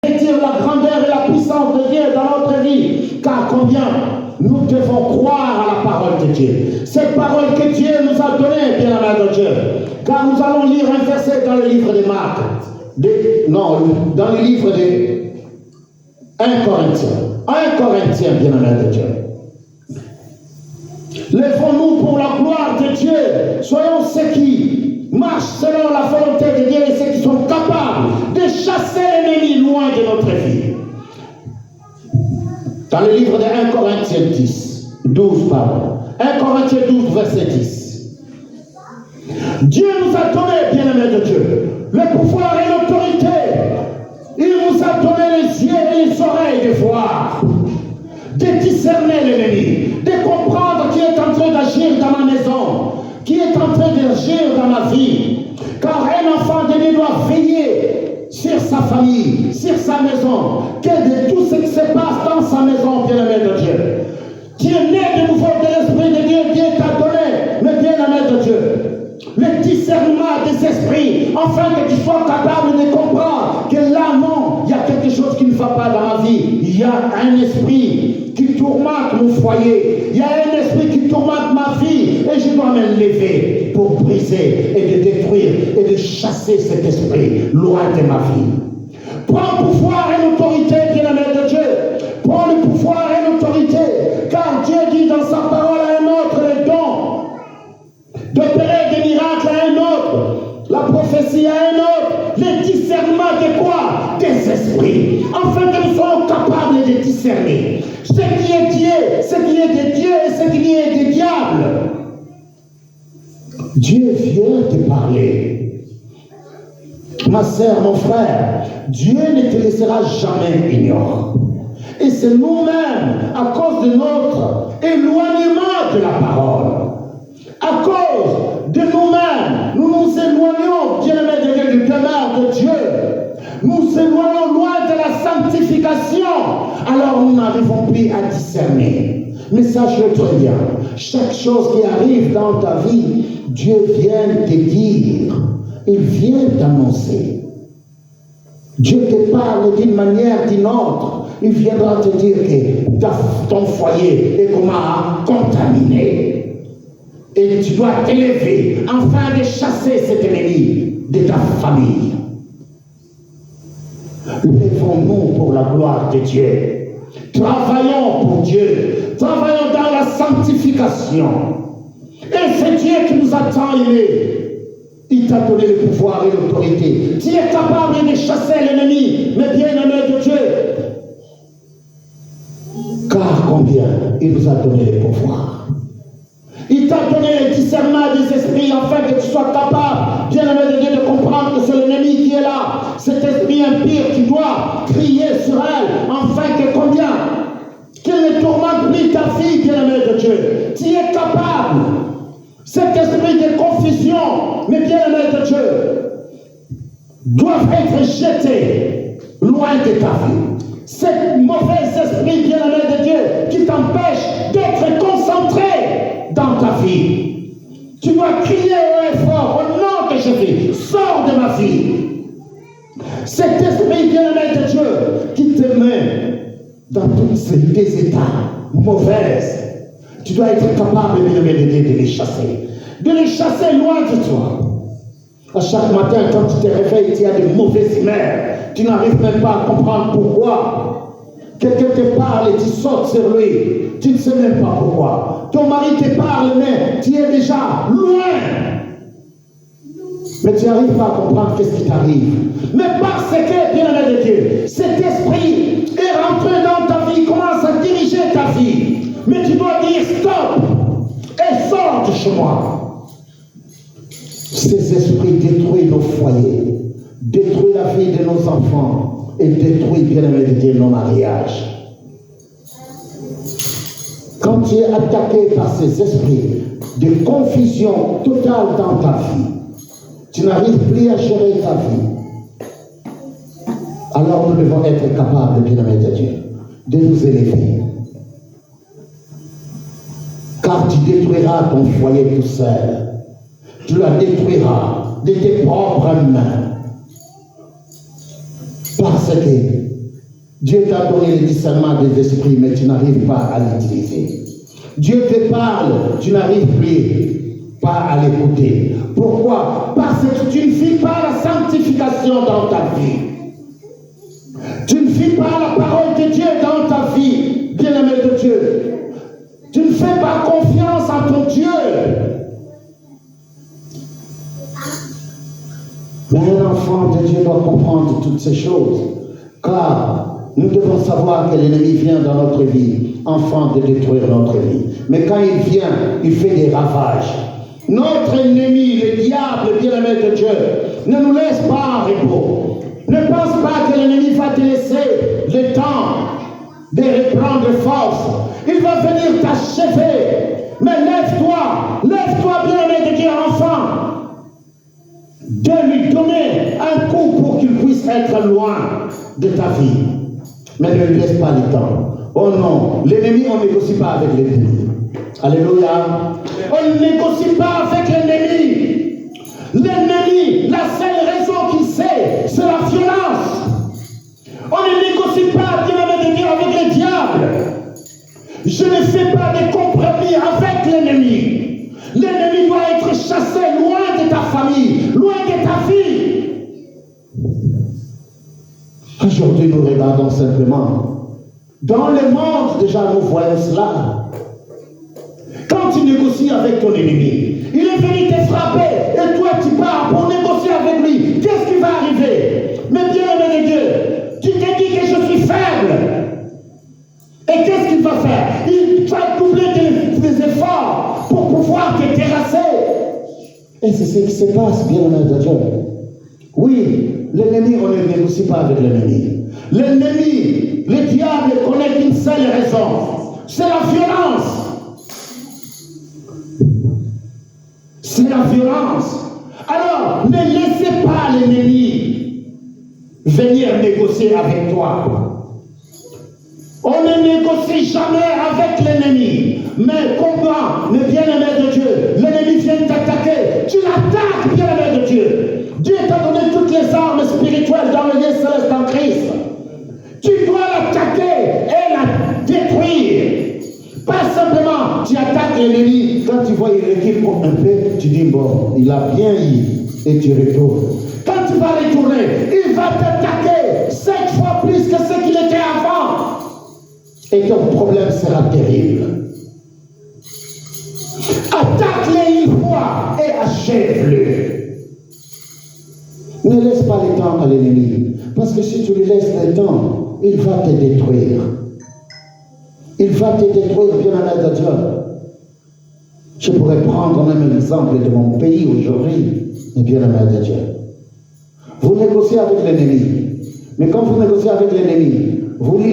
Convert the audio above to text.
revêtir la grandeur et la puissance de Dieu dans notre vie. Car combien nous devons croire à la parole de Dieu. Cette parole que Dieu nous a donnée, bien aimé de Dieu. Car nous allons lire un verset dans le livre de Marc. Dans le livre de 1 Corinthiens. 1 Corinthiens, bien aimé de Dieu. Lèvons-nous pour la gloire de Dieu. Soyons ceux qui marchent selon la volonté de Dieu et ceux qui sont capables de chasser l'ennemi loin de notre vie. Dans le livre de 1 Corinthiens 12, 1 Corinthiens 12, verset 10. Dieu nous a donné, bien-aimés de Dieu, le pouvoir et l'autorité. Il nous a donné les yeux et les oreilles de voir, de discerner l'ennemi, de comprendre qui est en train d'agir dans ma maison, qui est en train d'agir dans ma vie. Car un enfant de Dieu doit veiller sur sa famille, sur sa maison, que de tout ce qui se passe dans sa maison, bien-aimé de Dieu. Tu es né de nouveau de l'Esprit de Dieu, Dieu t'a donné le bien-aimé de Dieu. Le discernement des esprits, afin que tu sois capable de comprendre que là, non, il y a quelque chose qui ne va pas dans ma vie. Il y a un esprit qui tourmente mon foyer. Il y a un esprit qui tourmente ma vie. Et je dois me lever pour briser et de détruire et de chasser cet esprit loin de ma vie. Prends le pouvoir et l'autorité, bien-aimé de Dieu. Prends le pouvoir et l'autorité. Car Dieu dit dans sa parole à un autre les dons d'opérer des miracles à un autre, la prophétie à un autre, le discernement de quoi? Des esprits, afin que nous soyons capables de discerner ce qui est Dieu, ce qui est de Dieu et ce qui est des diables. Dieu vient te parler. Ma sœur, mon frère, Dieu ne te laissera jamais ignorant. Et c'est nous-mêmes, à cause de notre éloignement de la parole, à cause de nous-mêmes, nous nous éloignons, bien-aimés de Dieu, du demeure de Dieu. Nous nous éloignons loin de la sanctification. Alors nous n'arrivons plus à discerner. Mais sache-le très bien, chaque chose qui arrive dans ta vie, Dieu vient te dire. Il vient t'annoncer. Dieu te parle d'une manière, d'une autre. Il viendra te dire que ton foyer est contaminé. Et tu dois t'élever afin de chasser cet ennemi de ta famille. Lèvons-nous pour la gloire de Dieu. Travaillons pour Dieu. Travaillons dans la sanctification. Et c'est Dieu qui nous a tant aimés. Il t'a donné le pouvoir et l'autorité. Tu es capable de chasser l'ennemi, mais bien-aimé de Dieu. Car combien il nous a donné le pouvoir. Il t'a donné le discernement des esprits afin que tu sois capable, bien-aimé de Dieu, de comprendre que c'est l'ennemi qui est là. Cet esprit impur, tu dois crier sur elle, afin que combien? Qu'il ne tourmente plus ta vie, bien-aimé de Dieu. Tu es capable. Cet esprit de confusion, mais bien-aimé de Dieu, doivent être jetés loin de ta vie. Cet mauvais esprit, bien-aimé de Dieu, qui t'empêche d'être concentré dans ta vie. Tu dois crier haut et fort, au nom de Jésus, sors de ma vie. Cet esprit, bien-aimé de Dieu, qui te met dans tous tes états mauvais, tu dois être capable, bien-aimé de Dieu, de les chasser. De les chasser loin de toi. À chaque matin, quand tu te réveilles, tu as de mauvaises humeurs. Tu n'arrives même pas à comprendre pourquoi. Quelqu'un te parle et tu sautes sur lui. Tu ne sais même pas pourquoi. Ton mari te parle, mais tu es déjà loin. Mais tu n'arrives pas à comprendre qu'est-ce qui t'arrive. Mais parce que, bien-aimé de Dieu, cet esprit est rentré dans ta vie, commence à diriger ta vie. Mais tu dois dire stop et sors de chez moi. Ces esprits détruisent nos foyers, détruisent la vie de nos enfants et détruisent, bien-aimé de Dieu, nos mariages. Quand tu es attaqué par ces esprits de confusion totale dans ta vie, tu n'arrives plus à gérer ta vie. Alors nous devons être capables, bien-aimé de Dieu, de nous élever. Car tu détruiras ton foyer tout seul. Tu la détruiras de tes propres mains. Parce que Dieu t'a donné le discernement des esprits, mais tu n'arrives pas à l'utiliser. Dieu te parle, tu n'arrives plus pas à l'écouter. Pourquoi? Parce que tu ne vis pas la sanctification dans ta vie. Tu ne vis pas la parole de Dieu dans ta vie, bien-aimé de Dieu. Tu ne fais pas confiance en ton Dieu. Mais un enfant de Dieu doit comprendre toutes ces choses. Car nous devons savoir que l'ennemi vient dans notre vie, afin de détruire notre vie. Mais quand il vient, il fait des ravages. Notre ennemi, le diable, bien-aimé de Dieu, ne nous laisse pas en repos. Ne pense pas que l'ennemi va te laisser le temps de reprendre force. Il va venir t'achever. Mais lève-toi, bien-aimé de Dieu, enfant, de lui donner un coup pour qu'il puisse être loin de ta vie. Mais ne lui laisse pas le temps. Oh non, l'ennemi, on ne négocie pas avec l'ennemi. Alléluia. On ne négocie pas avec l'ennemi. L'ennemi, la seule raison qu'il sait, c'est la violence. On ne négocie pas, bien-aimé de Dieu, avec le diable. Je ne fais pas de compromis avec l'ennemi. L'ennemi doit être chassé loin de ta famille, loin de ta vie. Aujourd'hui, nous regardons simplement. Dans le monde, déjà, nous voyons cela. Quand tu négocies avec ton ennemi, il est venu te frapper et toi tu pars pour négocier avec lui. Qu'est-ce qui va arriver? Mais bien-aimé de Dieu, tu te dis que je suis faible. Et qu'est-ce qu'il va faire? Il va doubler tes efforts pour pouvoir te terrasser. Et c'est ce qui se passe, bien-aimé de Dieu. Oui, l'ennemi, on ne négocie pas avec l'ennemi. L'ennemi, le diable connaît qu'une seule raison. C'est la violence. C'est la violence. Alors, ne laissez pas l'ennemi venir négocier avec toi. On ne négocie jamais avec l'ennemi. Mais comment, le bien-aimé de Dieu, l'ennemi vient t'attaquer. Tu l'attaques, bien-aimé de Dieu. Dieu t'a donné toutes les armes spirituelles dans le lieu céleste en Christ. Tu dois l'attaquer et la détruire. Pas simplement, tu attaques l'ennemi. Quand tu vois il recule un peu, tu dis bon, il a bien eu. Et tu retournes. Quand tu vas retourner, il va t'attaquer 5 fois plus que ce qu'il était avant. Et ton problème sera terrible. Attaque-le une fois et achève-le. Ne laisse pas le temps à l'ennemi. Parce que si tu lui laisses le temps, il va te détruire. Il va te détruire, bien-aimé de Dieu. Je pourrais prendre même l'exemple de mon pays aujourd'hui, bien-aimé de Dieu. Vous négociez avec l'ennemi. Mais quand vous négociez avec l'ennemi, vous lui